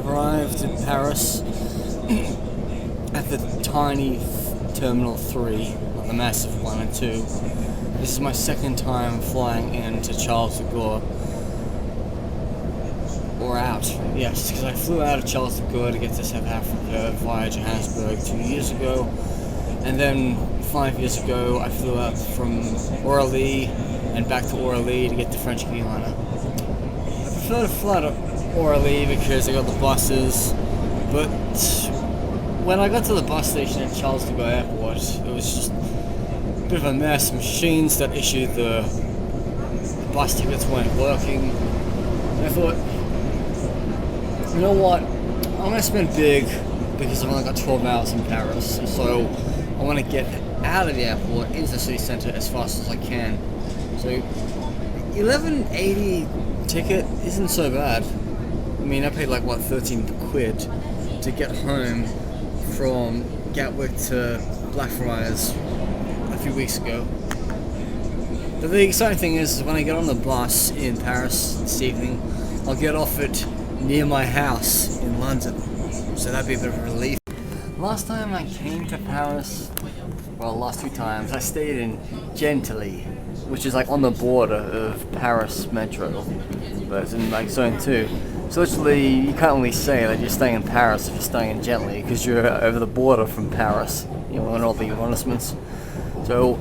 arrived in Paris at the tiny Terminal 3, not the massive 1 and 2. This is my second time flying into Charles de Gaulle. Or out, yes, because I flew out of Charles de Gaulle to get to South Africa via Johannesburg 2 years ago. And then 5 years ago, I flew out from Orly and back to Orly to get to French Guiana. I prefer to fly to Orly because I got the buses, but when I got to the bus station at Charles de Gaulle Airport, it was just a bit of a mess. Machines that issued the bus tickets weren't working. And I thought, you know what, I'm going to spend big because I've only got 12 hours in Paris, so I want to get out of the airport into the city centre as fast as I can. So $11.80 ticket isn't so bad. I mean, I paid like what, 13 quid to get home from Gatwick to Blackfriars a few weeks ago. But the exciting thing is when I get on the bus in Paris this evening, I'll get off it near my house in London. So that'd be a bit of a relief. Last time I came to Paris, well, last 2 times, I stayed in Gentilly, which is like on the border of Paris Metro, but it's in like Zone 2. So literally, you can't really say that you're staying in Paris if you're staying in Gentilly, because you're over the border from Paris, you know, and all the arrondissements. So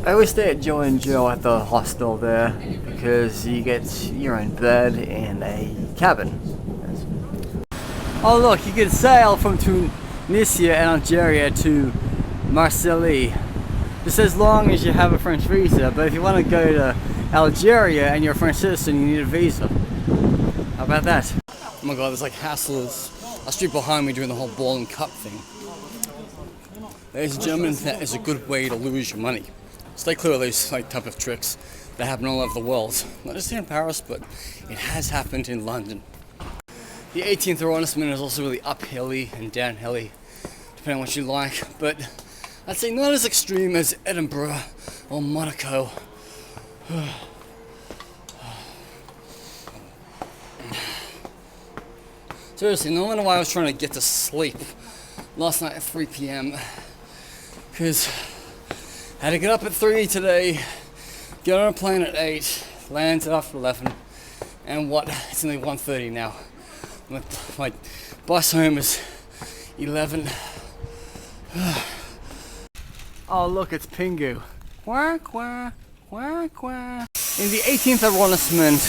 I always stay at Joe and Joe at the hostel there, because you get your own bed and a cabin. Oh look, you can sail from Tunisia and Algeria to Marseille, just as long as you have a French visa. But if you want to go to Algeria and you're a French citizen, you need a visa. How about that? Oh my god, there's like hassles a street behind me doing the whole ball and cup thing. Ladies and gentlemen, that is a good way to lose your money. Stay clear of these like type of tricks that happen all over the world. Not just here in Paris, but it has happened in London. The 18th arrondissement is also really uphilly and downhilly, depending on what you like, but I'd say not as extreme as Edinburgh or Monaco. Seriously, no wonder why I was trying to get to sleep last night at 3 p.m. because I had to get up at 3 today, get on a plane at 8, land after 11, and what? It's only 1:30 now. My bus home is 11. Oh look, it's Pingu. Quack, quack, quack, quack. In the 18th arrondissement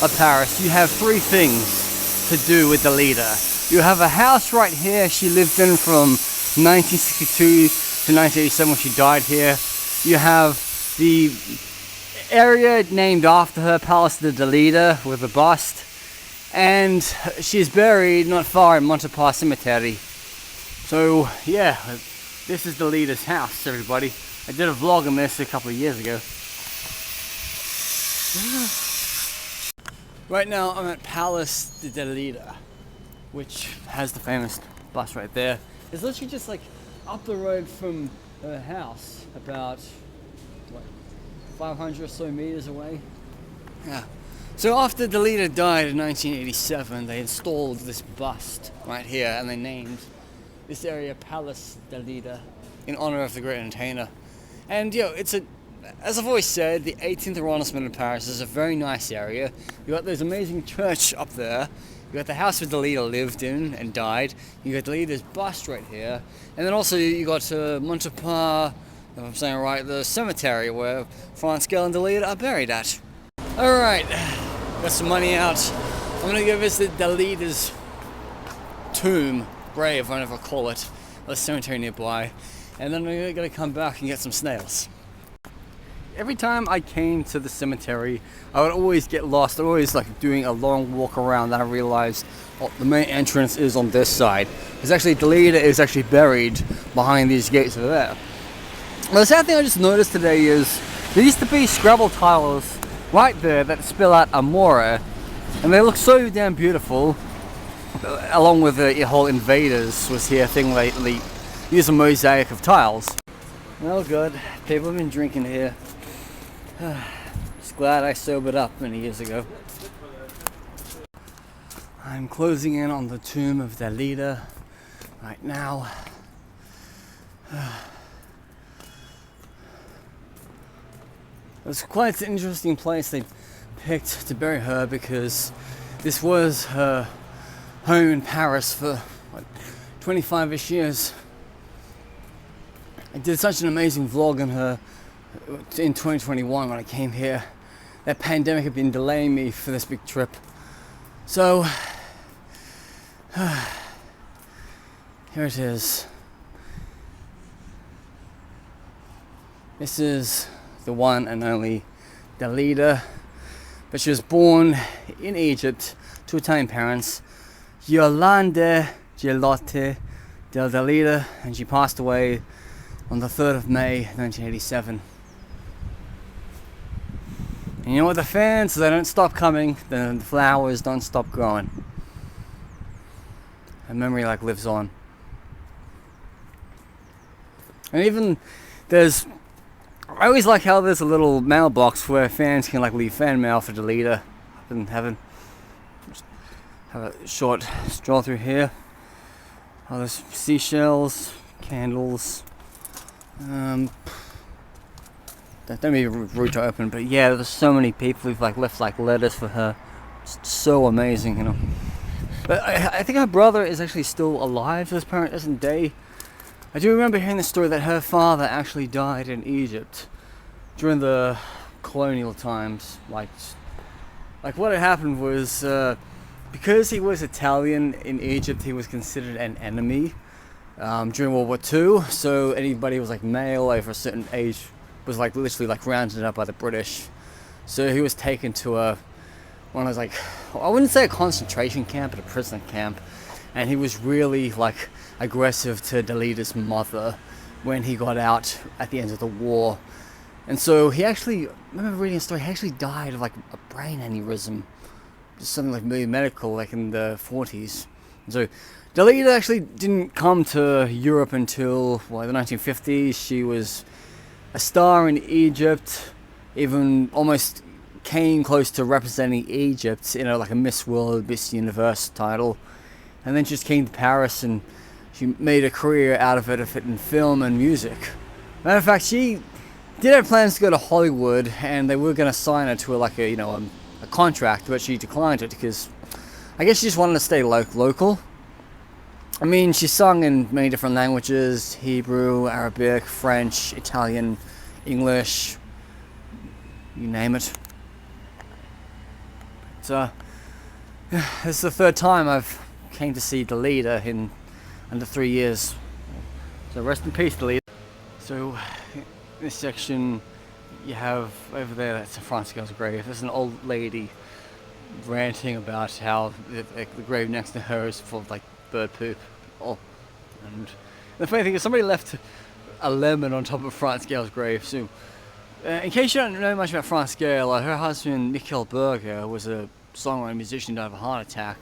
of Paris, you have 3 things to do with Dalida. You have a house right here she lived in from 1962 to 1987 when she died here. You have the area named after her, Palace de Dalida, with a bust. And she's buried not far in Montparnasse Cemetery. So yeah, this is Dalida's house, everybody. I did a vlog on this a couple of years ago. Right now I'm at Palace de Dalida, which has the famous bus right there. It's literally just like up the road from her house, about what, 500 or so meters away. Yeah. So after Dalida died in 1987, they installed this bust right here, and they named this area Palace Dalida in honor of the great entertainer. And you know, as I've always said, the 18th arrondissement in Paris is a very nice area. You got this amazing church up there. You got the house where Dalida lived in and died. You got Dalida's bust right here, and then also you got Montparnasse, if I'm saying it right, the cemetery where France, Gall and Dalida are buried at. Alright, got some money out. I'm gonna go visit Dalida's tomb, grave, whatever I call it, the cemetery nearby, and then I'm gonna come back and get some snails. Every time I came to the cemetery, I would always get lost. I was always like doing a long walk around, then I realized the main entrance is on this side. It's actually, Dalida is actually buried behind these gates over there. Well, the sad thing I just noticed today is there used to be Scrabble tiles right there that spill out Amore, and they look so damn beautiful, along with the whole Invaders was here thing lately. Use a mosaic of tiles. Oh good, people have been drinking here. Just glad I sobered up many years ago. I'm closing in on the tomb of Dalida right now. It's quite an interesting place they picked to bury her because this was her home in Paris for like 25-ish years. I did such an amazing vlog on her in 2021 when I came here. That pandemic had been delaying me for this big trip. So, here it is. This is the one and only Dalida, but she was born in Egypt to Italian parents, Yolande Gelotte del Dalida, and she passed away on the 3rd of May 1987. And you know what, the fans, they don't stop coming, the flowers don't stop growing. Her memory like lives on. And even there's, I always like how there's a little mailbox where fans can like leave fan mail for Dalida up in heaven. Just have a short stroll through here. Oh, there's seashells, candles. Don't be rude to open, but yeah, there's so many people who've like left like letters for her. It's so amazing, you know. But I think her brother is actually still alive to this present day. I do remember hearing the story that her father actually died in Egypt during the colonial times. Like what had happened was because he was Italian in Egypt, he was considered an enemy during World War II. So anybody who was like male over a certain age was like literally like rounded up by the British. So he was taken to one of those, like, I wouldn't say a concentration camp, but a prison camp. And he was really like aggressive to Dalida's mother when he got out at the end of the war. And so he actually, I remember reading a story, he actually died of like a brain aneurysm, just something like really medical, like in the 40s. And so Dalida actually didn't come to Europe until the 1950s. She was a star in Egypt, even almost came close to representing Egypt in like a Miss World, Miss Universe title. And then she just came to Paris and she made a career out of it in film and music. Matter of fact, she did have plans to go to Hollywood and they were going to sign her to a contract, but she declined it because I guess she just wanted to stay local. I mean, she sung in many different languages: Hebrew, Arabic, French, Italian, English, you name it. So, this is the third time I've came to see Dalida in under 3 years. So rest in peace, Dalida. So, this section you have over there, that's France Gall's grave. There's an old lady ranting about how the grave next to her is full of like bird poop. Oh, and the funny thing is somebody left a lemon on top of France Gall's grave. So, in case you don't know much about France Gall, her husband Michael Berger was a songwriter and musician who died of a heart attack,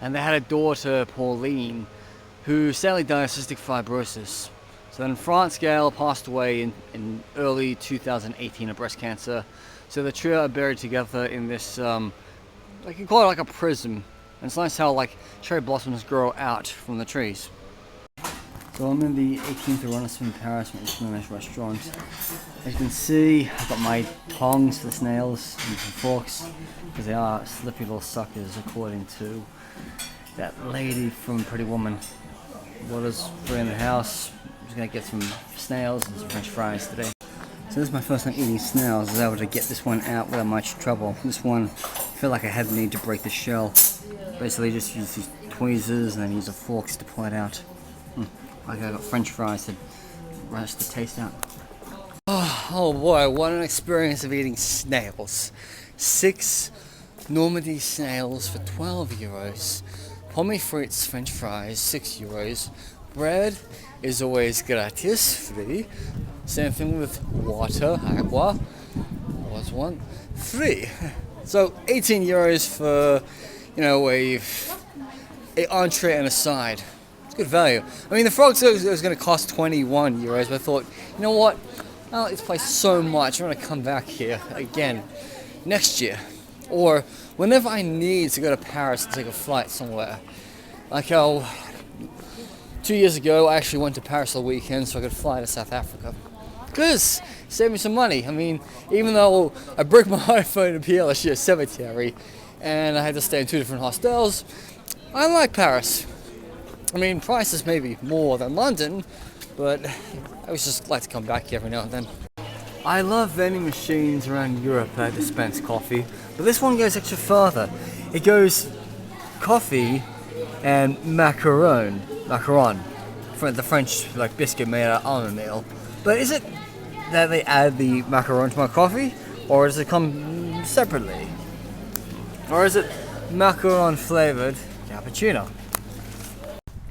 and they had a daughter, Pauline, who sadly died of cystic fibrosis. So then France Gall passed away in early 2018 of breast cancer. So the trio are buried together in this, you can call it like a prism. And it's nice how like cherry blossoms grow out from the trees. So I'm in the 18th arrondissement in Paris, which is a nice restaurant. As you can see, I've got my tongs for the snails and some forks, because they are slippy little suckers according to that lady from Pretty Woman. Water's free in the house. I'm just going to get some snails and some french fries today. So this is my first time eating snails. I was able to get this one out without much trouble. This one, I feel like I had the need to break the shell. Basically just use these tweezers and then use the forks to pull it out. Like I got french fries to rush the taste out. Oh boy, what an experience of eating snails. 6 Normandy snails for 12 euros. Pommes frites french fries, 6 euros. Bread is always gratis, free. Same thing with water, agua, was one, free. So 18 euros for, a entree and a side. It's good value. I mean, the frog service was going to cost 21 euros, but I thought, you know what? I like this place so much, I'm going to come back here again next year. Or whenever I need to go to Paris to take a flight somewhere. Like how 2 years ago I actually went to Paris all weekend so I could fly to South Africa. Because it saved me some money. I mean, even though I broke my iPhone in PLSU cemetery and I had to stay in 2 different hostels, I like Paris. I mean, prices may be more than London, but I always just like to come back here every now and then. I love vending machines around Europe that dispense coffee, but this one goes extra further. It goes coffee and macaron, the French like biscuit made out of almond meal. But is it that they add the macaron to my coffee, or does it come separately? Or is it macaron flavored cappuccino?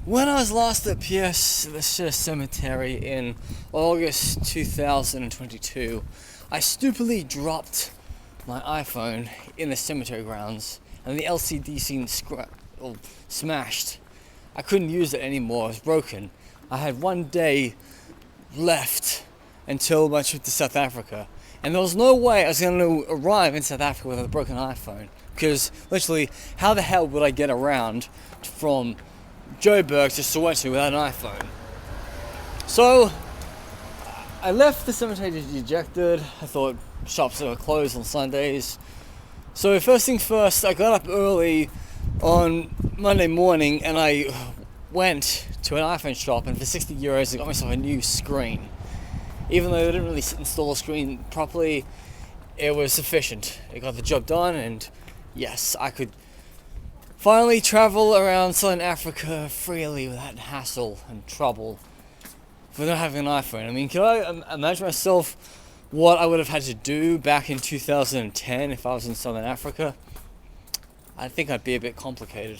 When I was last at Pierre Cemetery in August 2022, I stupidly dropped my iPhone in the cemetery grounds, and the LCD scene smashed. I couldn't use it anymore, it was broken. I had 1 day left until my trip to South Africa, and there was no way I was going to arrive in South Africa with a broken iPhone, because literally, how the hell would I get around from Joburg to Soweto without an iPhone? So I left the cemetery dejected. I thought shops were closed on Sundays. So first thing first, I got up early on Monday morning and I went to an iPhone shop, and for 60 euros I got myself a new screen. Even though they didn't really install a screen properly, it was sufficient. It got the job done, and yes, I could finally travel around Southern Africa freely without hassle and trouble for not having an iPhone. I mean, can I imagine myself what I would have had to do back in 2010 if I was in Southern Africa? I think I'd be a bit complicated.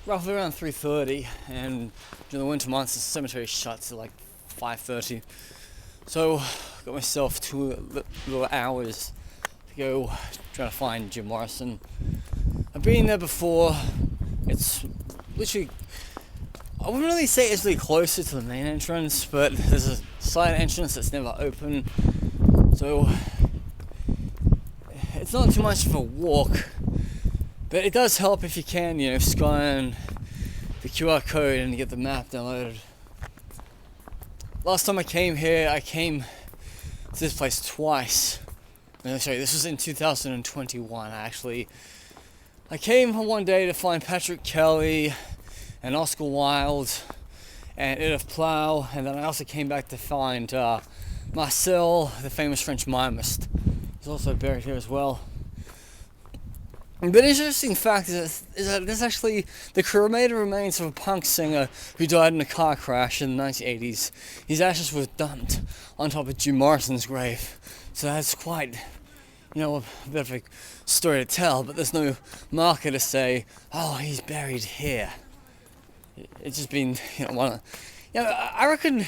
Roughly around 3:30, and during the winter months the cemetery shuts at like 5:30. So got myself 2 little hours to go try to find Jim Morrison. I've been there before. It's literally, I wouldn't really say it's really closer to the main entrance, but there's a side entrance that's never open, so it's not too much of a walk, but it does help if you can, scan the QR code and get the map downloaded. Last time I came here, I came to this place twice. No, sorry, this was in 2021. I came on one day to find Patrick Kelly and Oscar Wilde and Edith Plow, and then I also came back to find Marcel, the famous French mimist. He's also buried here as well. But an interesting fact is that there's actually the cremated remains of a punk singer who died in a car crash in the 1980s. His ashes were dumped on top of Jim Morrison's grave. So that's quite, a bit of a story to tell, but there's no marker to say, oh, he's buried here. It's just been, I reckon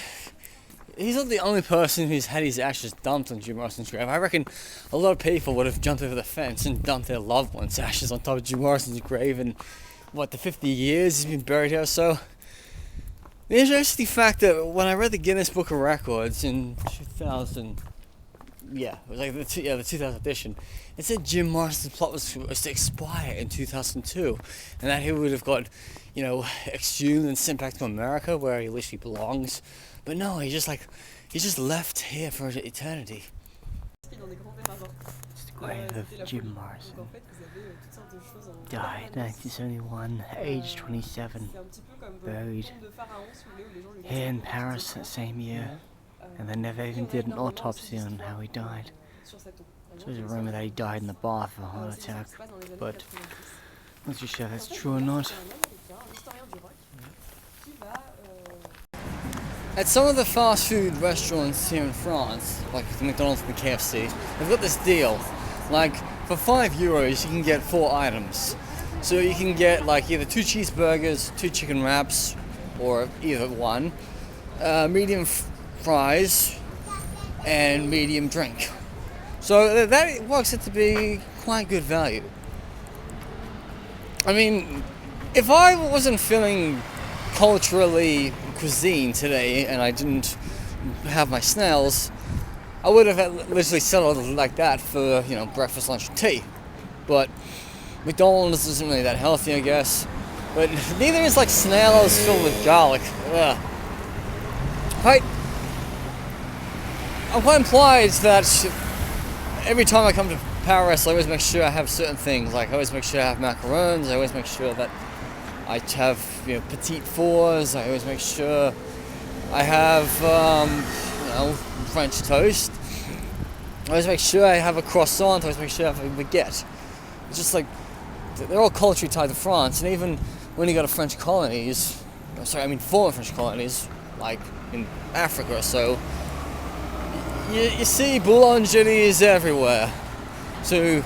he's not the only person who's had his ashes dumped on Jim Morrison's grave. I reckon a lot of people would have jumped over the fence and dumped their loved ones' ashes on top of Jim Morrison's grave in, the 50 years he's been buried here or so. The interesting fact that when I read the Guinness Book of Records in 2000, it was like the 2000 edition, it said Jim Morrison's plot was to expire in 2002, and that he would have got, exhumed and sent back to America where he literally belongs. But no, he just left here for eternity. It's the grave of Jim Morrison. Died 1971, age 27. Buried here in Paris that same year. And they never even did an autopsy on how he died. So there's a rumor that he died in the bath of a heart attack, but I'm not too sure if that's true or not. At some of the fast food restaurants here in France, like the McDonald's and the KFC, they've got this deal. Like, for €5 you can get 4 items. So you can get either 2 cheeseburgers, 2 chicken wraps, or either one, medium fries, and medium drink. So that works out to be quite good value. I mean, if I wasn't feeling culturally cuisine today and I didn't have my snails, I would have literally settled like that for breakfast, lunch, and tea. but McDonald's isn't really that healthy, I guess. But neither is like snails filled with garlic. Ugh. I'm quite implied that every time I come to Paris, I always make sure I have certain things. Like I always make sure I have macarons. I always make sure that I have petite fours. I always make sure I have French toast. I always make sure I have a croissant. I always make sure I have a baguette. It's just like they're all culturally tied to France, and even when you go to French colonies, former French colonies, like in Africa or so, you see boulangeries everywhere. So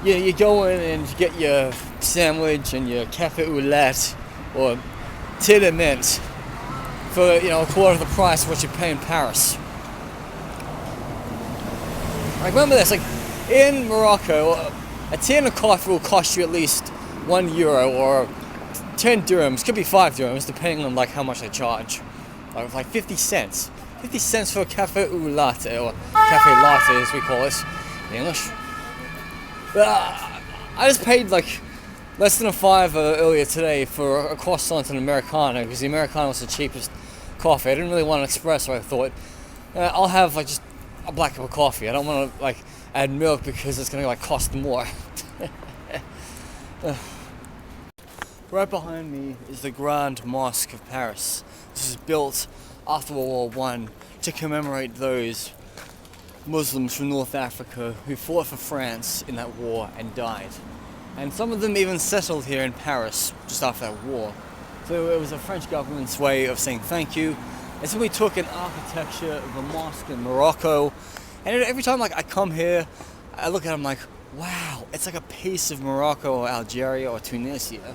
you go in and you get your sandwich and your café au lait or thé de mint for a quarter of the price of what you pay in Paris. I remember this, like in Morocco, a tin of coffee will cost you at least €1 or 10 dirhams, could be 5 dirhams, depending on like how much they charge. Like 50 cents. 50 cents for a café au latte, or café latte as we call it in English. But I just paid like less than a $5 earlier today for a croissant and an Americano, because the Americano was the cheapest coffee. I didn't really want an espresso, so I thought I'll have like just a black cup of coffee. I don't want to like add milk because it's going to like cost more. Right behind me is the Grand Mosque of Paris. This is built after World War I to commemorate those Muslims from North Africa who fought for France in that war and died. And some of them even settled here in Paris just after that war. So it was the French government's way of saying thank you. And so we took an architecture of a mosque in Morocco, and every time like I come here, I look at it, I'm like, wow, it's like a piece of Morocco or Algeria or Tunisia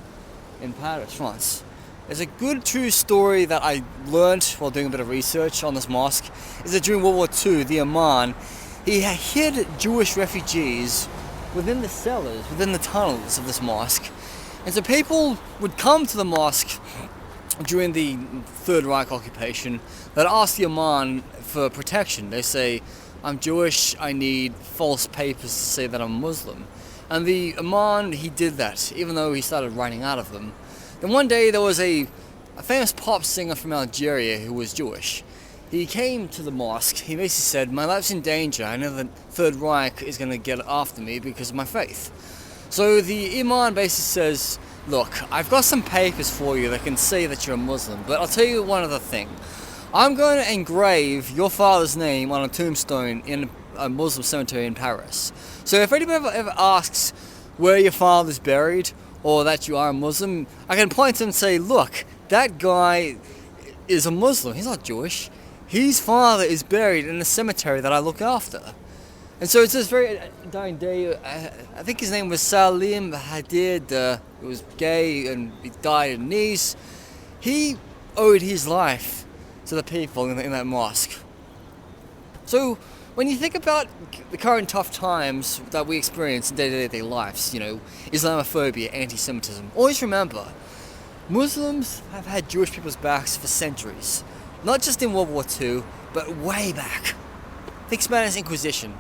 in Paris, France. There's a good true story that I learned while doing a bit of research on this mosque, is that during World War II, the Imam, he hid Jewish refugees within the cellars, within the tunnels of this mosque. And so people would come to the mosque during the Third Reich occupation that ask the Imam for protection. They say, I'm Jewish, I need false papers to say that I'm Muslim. And the Imam, he did that, even though he started running out of them. Then one day there was a famous pop singer from Algeria who was Jewish. He came to the mosque, he basically said, my life's in danger, I know the Third Reich is going to get after me because of my faith. So the Imam basically says, look, I've got some papers for you that can say that you're a Muslim, but I'll tell you one other thing. I'm going to engrave your father's name on a tombstone in a Muslim cemetery in Paris. So if anybody ever asks where your father's buried, or that you are a Muslim, I can point to him and say, look, that guy is a Muslim, he's not Jewish. His father is buried in the cemetery that I look after. And so it's this very dying day. I think his name was Salim Hadid. He was gay and he died in Nice. He owed his life to the people in that mosque. So when you think about the current tough times that we experience in day-to-day lives, Islamophobia, anti-Semitism, always remember, Muslims have had Jewish people's backs for centuries. Not just in World War II, but way back. Think Spanish Inquisition.